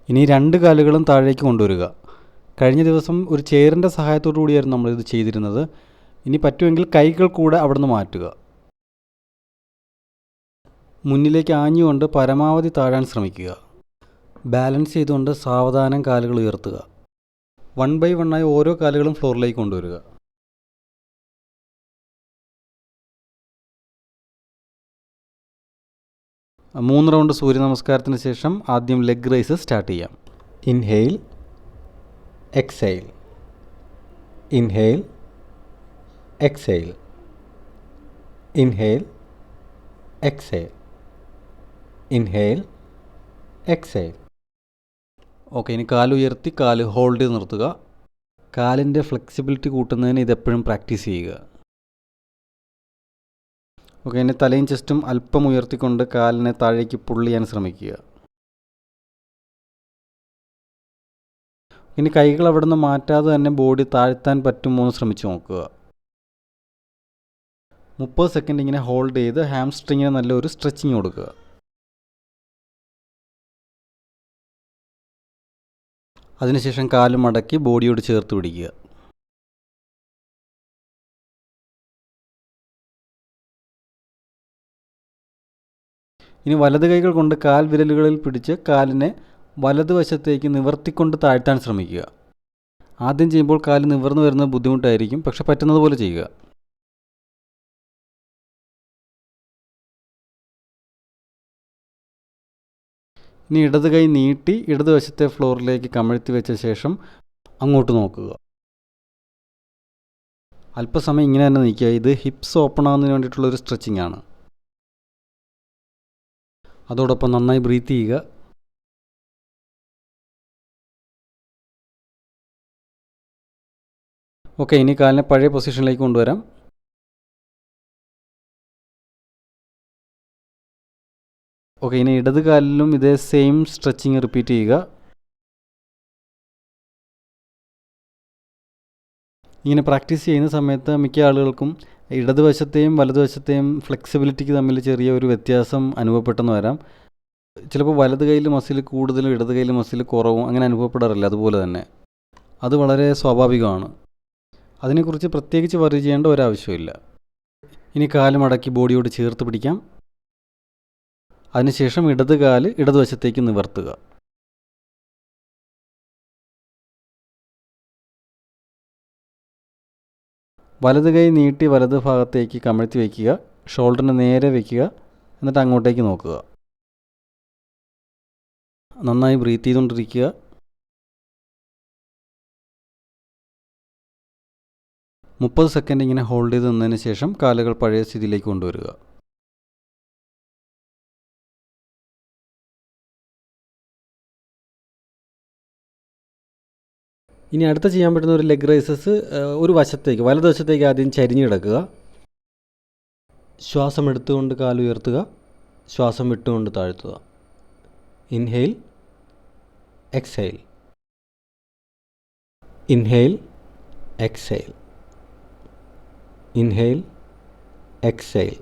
ഇനി രണ്ട് കാലുകളും താഴേക്ക് കൊണ്ടുവരിക. കഴിഞ്ഞ ദിവസം ഒരു ചെയറിൻ്റെ സഹായത്തോടു കൂടിയായിരുന്നു നമ്മളിത് ചെയ്തിരുന്നത്. ഇനി പറ്റുമെങ്കിൽ കൈകൾ കൂടെ അവിടെ നിന്ന് മാറ്റുക. മുന്നിലേക്ക് ആഞ്ഞുകൊണ്ട് പരമാവധി താഴാൻ ശ്രമിക്കുക. ബാലൻസ് ചെയ്തുകൊണ്ട് സാവധാനം കാലുകൾ ഉയർത്തുക. 1 by 1 ആയി ഓരോ കാലുകളും ഫ്ലോറിലേക്ക് കൊണ്ടുവരിക. മൂന്ന് റൗണ്ട് സൂര്യ നമസ്കാരത്തിന് ശേഷം ആദ്യം ലെഗ് റൈസ് സ്റ്റാർട്ട് ചെയ്യാം. Inhale, exhale, inhale, exhale, inhale, exhale, inhale, exhale. Okay, ഇനി കാല് ഉയർത്തി കാല് ഹോൾഡ് ചെയ്ത് നിർത്തുക. കാലിൻ്റെ ഫ്ലെക്സിബിലിറ്റി കൂട്ടുന്നതിന് ഇതെപ്പോഴും പ്രാക്ടീസ് ചെയ്യുക. ഓക്കെ, ഇനി തലയും ചെസ്റ്റും അല്പം ഉയർത്തിക്കൊണ്ട് കാലിനെ താഴേക്ക് പുള്ള് ചെയ്യാൻ ശ്രമിക്കുക. ഇനി കൈകൾ അവിടെ നിന്ന് മാറ്റാതെ തന്നെ ബോഡി താഴ്ത്താൻ പറ്റുമോ എന്ന് ശ്രമിച്ചു നോക്കുക. 30 സെക്കൻഡ് ഇങ്ങനെ ഹോൾഡ് ചെയ്ത് ഹാംസ്ട്രിങ്ങിന് നല്ലൊരു സ്ട്രെച്ചിങ് കൊടുക്കുക. അതിനുശേഷം കാല് മടക്കി ബോഡിയോട് ചേർത്ത് പിടിക്കുക. ഇനി വലത് കൈകൾ കൊണ്ട് കാൽ വിരലുകളിൽ പിടിച്ച് കാലിനെ വലതുവശത്തേക്ക് നിവർത്തിക്കൊണ്ട് താഴ്ത്താൻ ശ്രമിക്കുക. ആദ്യം ചെയ്യുമ്പോൾ കാല് നിവർന്നു വരുന്നത് ബുദ്ധിമുട്ടായിരിക്കും, പക്ഷെ പറ്റുന്നത് പോലെ ചെയ്യുക. ഇനി ഇടത് കൈ നീട്ടി ഇടതുവശത്തെ ഫ്ലോറിലേക്ക് കമഴ്ത്തി വെച്ച ശേഷം അങ്ങോട്ട് നോക്കുക. അല്പസമയം ഇങ്ങനെ തന്നെ നിൽക്കുക. ഇത് ഹിപ്സ് ഓപ്പൺ ആകുന്നതിന് വേണ്ടിയിട്ടുള്ളൊരു സ്ട്രെച്ചിങ് ആണ്. അതോടൊപ്പം നന്നായി ബ്രീത്ത് ചെയ്യുക. ഓക്കെ, ഇനി കാലിനെ പഴയ പൊസിഷനിലേക്ക് കൊണ്ടുവരാം. ഓക്കെ, ഇനി ഇടത് കാലിലും ഇതേ സെയിം സ്ട്രെച്ചിങ് റിപ്പീറ്റ് ചെയ്യുക. ഇങ്ങനെ പ്രാക്ടീസ് ചെയ്യുന്ന സമയത്ത് മിക്ക ആളുകൾക്കും ഇടതുവശത്തെയും വലതുവശത്തെയും ഫ്ലെക്സിബിലിറ്റിക്ക് തമ്മിൽ ചെറിയ ഒരു വ്യത്യാസം അനുഭവപ്പെട്ടെന്ന് വരാം. ചിലപ്പോൾ വലത് കൈയിൽ മസിൽ കൂടുതലും ഇടത് കൈയിൽ മസിൽ കുറവും അങ്ങനെ അനുഭവപ്പെടാറില്ല. അതുപോലെ തന്നെ അത് വളരെ സ്വാഭാവികമാണ്. അതിനെക്കുറിച്ച് പ്രത്യേകിച്ച് വറി ചെയ്യേണ്ട ഒരാവശ്യമില്ല. ഇനി കാല് മടക്കി ബോഡിയോട് ചേർത്ത് പിടിക്കാം. അതിനുശേഷം ഇടത് കാല് ഇടതുവശത്തേക്ക് നിവർത്തുക. വലത് കൈ നീട്ടി വലത് ഭാഗത്തേക്ക് കമഴ്ത്തി വയ്ക്കുക. ഷോൾഡറിന് നേരെ വയ്ക്കുക. എന്നിട്ട് അങ്ങോട്ടേക്ക് നോക്കുക. നന്നായി ബ്രീത്ത് ചെയ്തുകൊണ്ടിരിക്കുക. മുപ്പത് സെക്കൻഡ് ഇങ്ങനെ ഹോൾഡ് ചെയ്ത് നിന്നതിന് ശേഷം കാലുകൾ പഴയ സ്ഥിതിയിലേക്ക് കൊണ്ടുവരിക. ഇനി അടുത്ത ചെയ്യാൻ പറ്റുന്ന ഒരു ലെഗ് റൈസസ് ഒരു വശത്തേക്ക് വലതുവശത്തേക്ക് ആദ്യം ചരിഞ്ഞ് കിടക്കുക. ശ്വാസം എടുത്തുകൊണ്ട് കാല് ഉയർത്തുക. ശ്വാസം വിട്ടുകൊണ്ട് താഴ്ത്തുക. Inhale, exhale, inhale, exhale, inhale, exhale,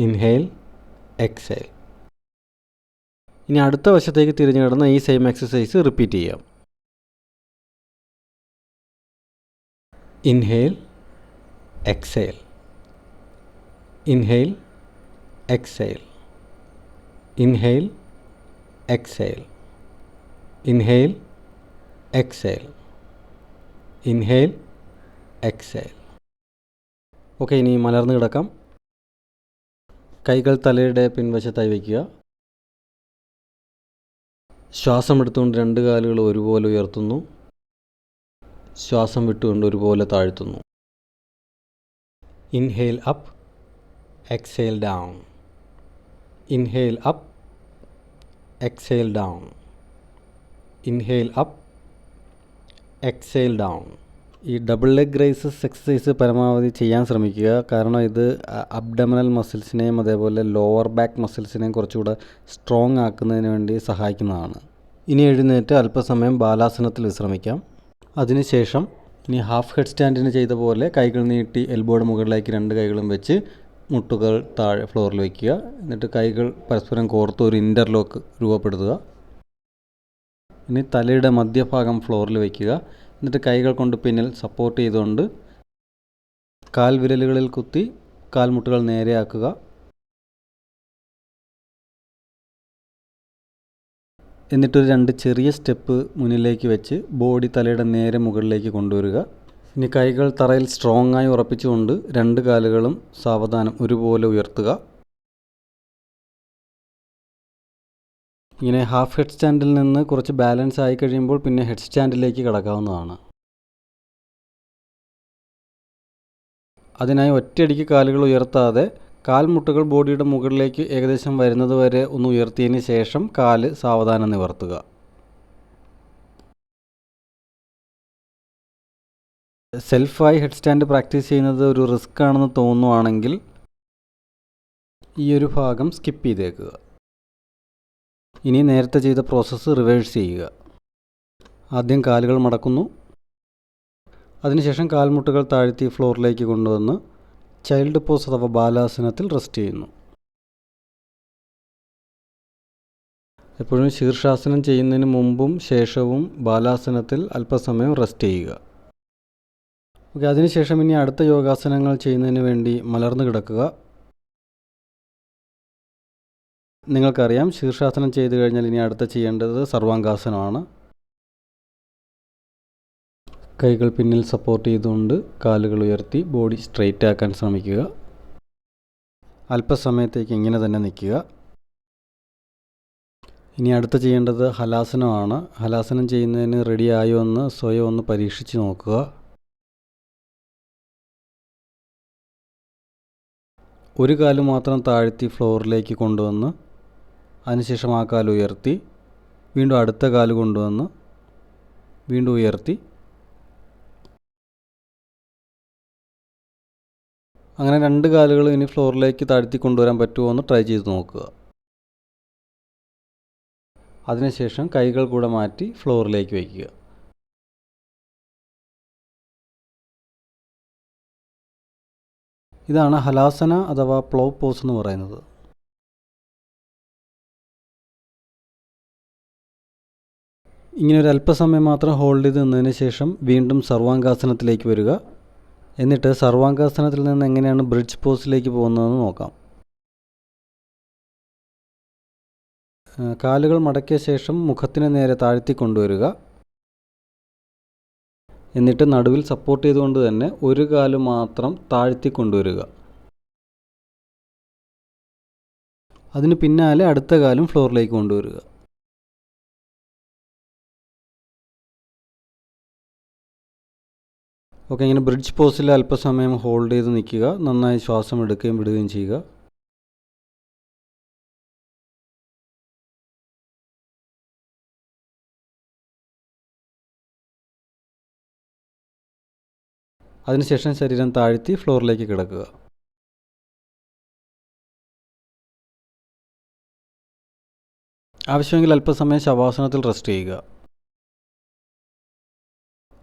inhale, exhale. ഇനി അടുത്ത വശത്തേക്ക് തിരിഞ്ഞു കിടന്ന ഈ സെയിം എക്സസൈസ് റിപ്പീറ്റ് ചെയ്യാം. Inhale, exhale, inhale, exhale, inhale, exhale, inhale, exhale, inhale, exhale. Okay, ഇനി മലർന്ന് കിടക്കാം. കൈകൾ തലയുടെ പിൻവശത്തായി വയ്ക്കുക. ശ്വാസം എടുത്തുകൊണ്ട് രണ്ട് കാലുകൾ ഒരുപോലെ ഉയർത്തുന്നു. ശ്വാസം വിട്ടുകൊണ്ട് ഒരുപോലെ താഴ്ത്തുന്നു. Inhale up, exhale down, inhale up, exhale down, inhale up, exhale down. ഈ ഡബിൾ ലെഗ് റൈസസ് എക്സസൈസ് പരമാവധി ചെയ്യാൻ ശ്രമിക്കുക. കാരണം ഇത് അബ്ഡമിനൽ മസിൽസിനെയും അതേപോലെ ലോവർ ബാക്ക് മസിൽസിനെയും കുറച്ചുകൂടെ സ്ട്രോങ് ആക്കുന്നതിന് വേണ്ടി സഹായിക്കുന്നതാണ്. ഇനി എഴുന്നേറ്റ് അല്പസമയം ബാലാസനത്തിൽ വിശ്രമിക്കാം. അതിനുശേഷം ഇനി ഹാഫ് ഹെഡ് സ്റ്റാൻഡിന് ചെയ്ത പോലെ കൈകൾ നീട്ടി എൽബോയുടെ മുകളിലേക്ക് രണ്ട് കൈകളും വെച്ച് മുട്ടുകൾ താഴെ ഫ്ലോറിൽ വയ്ക്കുക. എന്നിട്ട് കൈകൾ പരസ്പരം കോർത്ത് ഒരു ഇൻ്റർലോക്ക് രൂപപ്പെടുത്തുക. ഇനി തലയുടെ മധ്യഭാഗം ഫ്ലോറിൽ വയ്ക്കുക. എന്നിട്ട് കൈകൾ കൊണ്ട് പിന്നിൽ സപ്പോർട്ട് ചെയ്തുകൊണ്ട് കാൽ വിരലുകളിൽ കുത്തി കാൽമുട്ടുകൾ നേരെയാക്കുക. എന്നിട്ടൊരു 2 ചെറിയ സ്റ്റെപ്പ് മുന്നിലേക്ക് വെച്ച് ബോഡി തലയുടെ നേരെ മുകളിലേക്ക് കൊണ്ടുവരിക. ഇനി കൈകൾ തറയിൽ സ്ട്രോങ് ആയി ഉറപ്പിച്ചുകൊണ്ട് 2 കാലുകളും സാവധാനം ഒരുപോലെ ഉയർത്തുക. ഇങ്ങനെ ഹാഫ് ഹെഡ് സ്റ്റാൻഡിൽ നിന്ന് കുറച്ച് ബാലൻസ് ആയി കഴിയുമ്പോൾ പിന്നെ ഹെഡ് സ്റ്റാൻഡിലേക്ക് കടക്കാവുന്നതാണ്. അതിനായി ഒറ്റയടിക്ക് കാലുകൾ ഉയർത്താതെ കാൽമുട്ടുകൾ ബോഡിയുടെ മുകളിലേക്ക് ഏകദേശം വരുന്നത് വരെ ഒന്ന് ഉയർത്തിയതിന് ശേഷം കാല് സാവധാനം നിവർത്തുക. സെൽഫായി ഹെഡ് സ്റ്റാൻഡ് പ്രാക്ടീസ് ചെയ്യുന്നത് ഒരു റിസ്ക് ആണെന്ന് തോന്നുവാണെങ്കിൽ ഈ ഒരു ഭാഗം സ്കിപ്പ് ചെയ്തേക്കുക. ഇനി നേരത്തെ ചെയ്ത പ്രോസസ്സ് റിവേഴ്സ് ചെയ്യുക. ആദ്യം കാലുകൾ മടക്കുന്നു. അതിനുശേഷം കാൽമുട്ടുകൾ താഴ്ത്തി ഫ്ലോറിലേക്ക് കൊണ്ടുവന്ന് ചൈൽഡ് പോസ് അഥവാ ബാലാസനത്തിൽ റെസ്റ്റ് ചെയ്യുന്നു. എപ്പോഴും ശീർഷാസനം ചെയ്യുന്നതിന് മുമ്പും ശേഷവും ബാലാസനത്തിൽ അല്പസമയം റെസ്റ്റ് ചെയ്യുക. ഓക്കെ, അതിനുശേഷം ഇനി അടുത്ത യോഗാസനങ്ങൾ ചെയ്യുന്നതിന് വേണ്ടി മലർന്നു കിടക്കുക. നിങ്ങൾക്കറിയാം, ശീർഷാസനം ചെയ്തു കഴിഞ്ഞാൽ ഇനി അടുത്ത ചെയ്യേണ്ടത് സർവാംഗാസനമാണ്. കൈകൾ പിന്നിൽ സപ്പോർട്ട് ചെയ്തുകൊണ്ട് കാലുകൾ ഉയർത്തി ബോഡി സ്ട്രെയിറ്റ് ആക്കാൻ ശ്രമിക്കുക. അല്പസമയത്തേക്ക് ഇങ്ങനെ തന്നെ നിൽക്കുക. ഇനി അടുത്ത ചെയ്യേണ്ടത് ഹലാസനമാണ്. ഹലാസനം ചെയ്യുന്നതിന് റെഡി ആയോ എന്ന് സ്വയം ഒന്ന് പരീക്ഷിച്ച് നോക്കുക. ഒരു കാല് മാത്രം താഴ്ത്തി ഫ്ലോറിലേക്ക് കൊണ്ടുവന്ന് അതിനുശേഷം ആ കാല് ഉയർത്തി വീണ്ടും അടുത്ത കാല് കൊണ്ടുവന്ന് വീണ്ടും ഉയർത്തി, അങ്ങനെ 2 കാലുകൾ ഇനി ഫ്ലോറിലേക്ക് താഴ്ത്തി കൊണ്ടുവരാൻ പറ്റുമോ എന്ന് ട്രൈ ചെയ്ത് നോക്കുക. അതിനുശേഷം കൈകൾ കൂടെ മാറ്റി ഫ്ലോറിലേക്ക് വയ്ക്കുക. ഇതാണ് ഹലാസന അഥവാ പ്ലൗ പോസ് എന്ന് പറയുന്നത്. ഇങ്ങനെ ഒരു അല്പസമയം മാത്രം ഹോൾഡ് ചെയ്ത് നിന്നതിന് ശേഷം വീണ്ടും സർവാംഗാസനത്തിലേക്ക് വരിക. എന്നിട്ട് സർവാംഗാസനത്തിൽ നിന്ന് എങ്ങനെയാണ് ബ്രിഡ്ജ് പോസിലേക്ക് പോകുന്നതെന്ന് നോക്കാം. കാലുകൾ മടക്കിയ ശേഷം മുഖത്തിന് നേരെ താഴ്ത്തി കൊണ്ടുവരിക. എന്നിട്ട് നടുവിൽ സപ്പോർട്ട് ചെയ്തുകൊണ്ട് തന്നെ ഒരു കാല് മാത്രം താഴ്ത്തി കൊണ്ടുവരിക. അതിന് പിന്നാലെ അടുത്ത കാലും ഫ്ലോറിലേക്ക് കൊണ്ടുവരിക. ഓക്കെ, ഇങ്ങനെ ബ്രിഡ്ജ് പോസിൽ അല്പസമയം ഹോൾഡ് ചെയ്ത് നിൽക്കുക. നന്നായി ശ്വാസം എടുക്കുകയും വിടുകയും ചെയ്യുക. അതിനുശേഷം ശരീരം താഴ്ത്തി ഫ്ലോറിലേക്ക് കിടക്കുക. ആവശ്യമെങ്കിൽ അല്പസമയം ശവാസനത്തിൽ റെസ്റ്റ് ചെയ്യുക.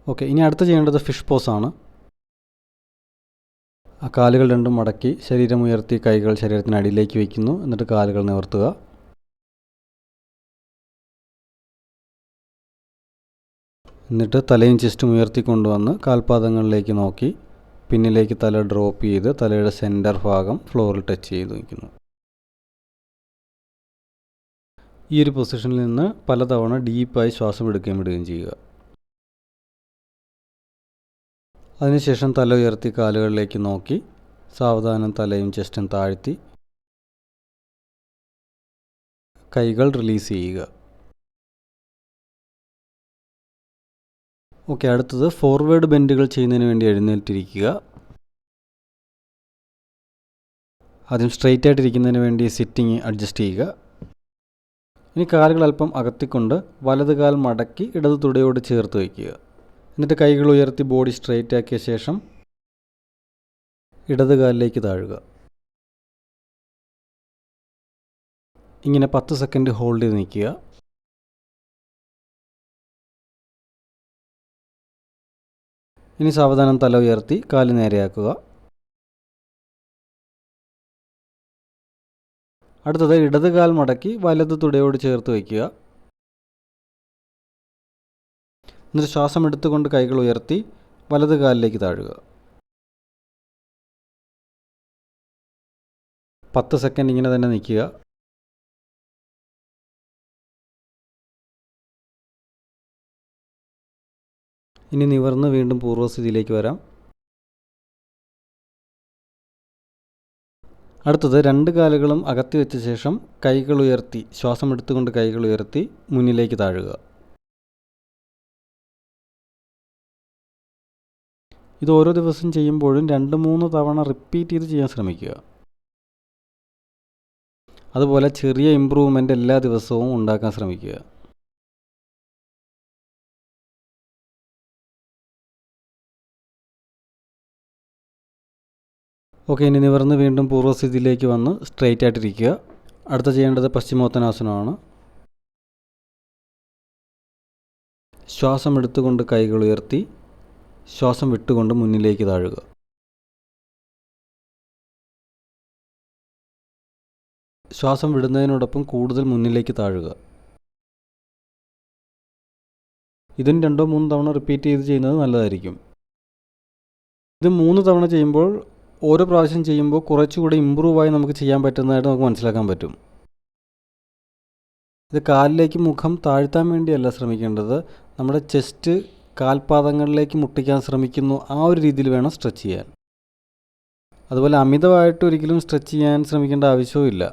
ഓക്കെ, ഇനി അടുത്ത് ചെയ്യേണ്ടത് ഫിഷ് പോസാണ്. ആ കാലുകൾ രണ്ടും മടക്കി ശരീരം ഉയർത്തി കൈകൾ ശരീരത്തിന് അടിയിലേക്ക് വയ്ക്കുന്നു. എന്നിട്ട് കാലുകൾ നിവർത്തുക. എന്നിട്ട് തലയും ചെസ്റ്റും ഉയർത്തി കൊണ്ടുവന്ന് കാൽപാദങ്ങളിലേക്ക് നോക്കി പിന്നിലേക്ക് തല ഡ്രോപ്പ് ചെയ്ത് തലയുടെ സെൻറ്റർ ഭാഗം ഫ്ലോറിൽ ടച്ച് ചെയ്ത് നിൽക്കുന്നു. ഈ ഒരു പൊസിഷനിൽ നിന്ന് പലതവണ ഡീപ്പായി ശ്വാസം എടുക്കുകയും വിടുകയും ചെയ്യുക. അതിനുശേഷം തല ഉയർത്തി കാലുകളിലേക്ക് നോക്കി സാവധാനം തലയും ചെസ്റ്റും താഴ്ത്തി കൈകൾ റിലീസ് ചെയ്യുക. ഓക്കെ, അടുത്തത് ഫോർവേഡ് ബെൻഡുകൾ ചെയ്യുന്നതിന് വേണ്ടി എഴുന്നേറ്റിരിക്കുക. ആദ്യം സ്ട്രെയിറ്റ് ആയിട്ടിരിക്കുന്നതിന് വേണ്ടി സിറ്റിംഗ് അഡ്ജസ്റ്റ് ചെയ്യുക. ഇനി കാലുകൾ അല്പം അകത്തിക്കൊണ്ട് വലത് കാൽ മടക്കി ഇടത് തുടയോട് ചേർത്ത് വയ്ക്കുക. എന്നിട്ട് കൈകൾ ഉയർത്തി ബോഡി സ്ട്രെയിറ്റ് ആക്കിയ ശേഷം ഇടത് കാലിലേക്ക് താഴുക. ഇങ്ങനെ 10 സെക്കൻഡ് ഹോൾഡ് ചെയ്ത് നിൽക്കുക. ഇനി സാവധാനം തല ഉയർത്തി കാല് നേരെയാക്കുക. അടുത്തത് ഇടത് കാൽ മടക്കി വലത് തുടയോട് ചേർത്ത് വയ്ക്കുക. എന്നിട്ട് ശ്വാസം എടുത്തുകൊണ്ട് കൈകൾ ഉയർത്തി വലത് കാലിലേക്ക് താഴുക. 10 സെക്കൻഡ് ഇങ്ങനെ തന്നെ നിൽക്കുക. ഇനി നിവർന്ന് വീണ്ടും പൂർവ്വസ്ഥിതിയിലേക്ക് വരാം. അടുത്തത് 2 കാലുകളും അകത്തി വെച്ച ശേഷം കൈകൾ ഉയർത്തി ശ്വാസം എടുത്തുകൊണ്ട് കൈകൾ ഉയർത്തി മുന്നിലേക്ക് താഴുക. ഇത് ഓരോ ദിവസം ചെയ്യുമ്പോഴും 2-3 തവണ റിപ്പീറ്റ് ചെയ്ത് ചെയ്യാൻ ശ്രമിക്കുക. അതുപോലെ ചെറിയ ഇമ്പ്രൂവ്മെൻ്റ് എല്ലാ ദിവസവും ഉണ്ടാക്കാൻ ശ്രമിക്കുക. ഓക്കെ, ഇനി നിവർന്ന് വീണ്ടും പൂർവ്വസ്ഥിതിയിലേക്ക് വന്ന് സ്ട്രെയിറ്റ് ആയിട്ടിരിക്കുക. അടുത്ത ചെയ്യേണ്ടത് പശ്ചിമോത്തനാസനമാണ്. ശ്വാസം എടുത്തുകൊണ്ട് കൈകൾ ഉയർത്തി ശ്വാസം വിട്ടുകൊണ്ട് മുന്നിലേക്ക് താഴുക. ശ്വാസം വിടുന്നതിനോടൊപ്പം കൂടുതൽ മുന്നിലേക്ക് താഴുക. ഇതിന് 2-3 തവണ റിപ്പീറ്റ് ചെയ്ത് ചെയ്യുന്നത് നല്ലതായിരിക്കും. ഇത് 3 തവണ ചെയ്യുമ്പോൾ ഓരോ പ്രാവശ്യം ചെയ്യുമ്പോൾ കുറച്ചുകൂടി ഇമ്പ്രൂവായി നമുക്ക് ചെയ്യാൻ പറ്റുന്നതായിട്ട് നമുക്ക് മനസ്സിലാക്കാൻ പറ്റും. ഇത് കാലിലേക്ക് മുഖം താഴ്ത്താൻ വേണ്ടിയല്ല ശ്രമിക്കേണ്ടത്. നമ്മുടെ ചെസ്റ്റ് കാൽപാദങ്ങളിലേക്ക് മുട്ടിക്കാൻ ശ്രമിക്കുന്നു, ആ ഒരു രീതിയിൽ വേണം സ്ട്രെച്ച് ചെയ്യാൻ. അതുപോലെ അമിതമായിട്ട് ഒരിക്കലും സ്ട്രെച്ച് ചെയ്യാൻ ശ്രമിക്കേണ്ട ആവശ്യവുമില്ല.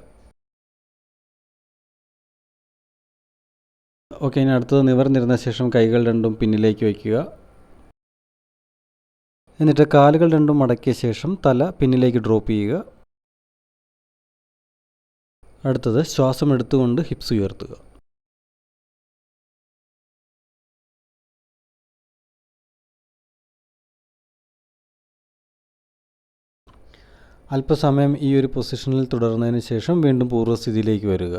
ഓക്കെ, ഇനി അടുത്തത് നിവർന്നിരുന്ന ശേഷം കൈകൾ രണ്ടും പിന്നിലേക്ക് വയ്ക്കുക. എന്നിട്ട് കാലുകൾ രണ്ടും മടക്കിയ ശേഷം തല പിന്നിലേക്ക് ഡ്രോപ്പ് ചെയ്യുക. അടുത്തത് ശ്വാസം എടുത്തുകൊണ്ട് ഹിപ്സ് ഉയർത്തുക. അല്പസമയം ഈ ഒരു പൊസിഷനിൽ തുടർന്നതിന് ശേഷം വീണ്ടും പൂർവ്വസ്ഥിതിയിലേക്ക് വരിക.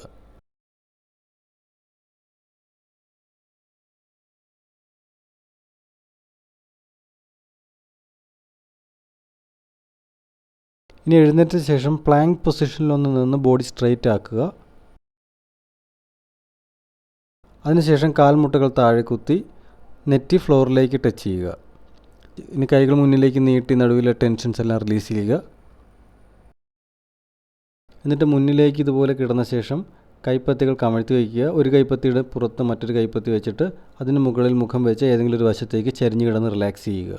ഇനി എഴുന്നേറ്റ ശേഷം പ്ലാങ്ക് പൊസിഷനിലൊന്ന് നിന്ന് ബോഡി സ്ട്രെയിറ്റ് ആക്കുക. അതിനുശേഷം കാൽമുട്ടുകൾ താഴെ കുത്തി നെറ്റി ഫ്ലോറിലേക്ക് ടച്ച് ചെയ്യുക. ഇനി കൈകൾ മുന്നിലേക്ക് നീട്ടി നടുവിലെ ടെൻഷൻസ് എല്ലാം റിലീസ് ചെയ്യുക. എന്നിട്ട് മുന്നിലേക്ക് ഇതുപോലെ കിടന്ന ശേഷം കൈപ്പത്തികൾ കമഴ്ത്തി വയ്ക്കുക. ഒരു കൈപ്പത്തിയുടെ പുറത്ത് മറ്റൊരു കൈപ്പത്തി വെച്ചിട്ട് അതിന് മുകളിൽ മുഖം വെച്ച് ഏതെങ്കിലും ഒരു വശത്തേക്ക് ചരിഞ്ഞു കിടന്ന് റിലാക്സ് ചെയ്യുക.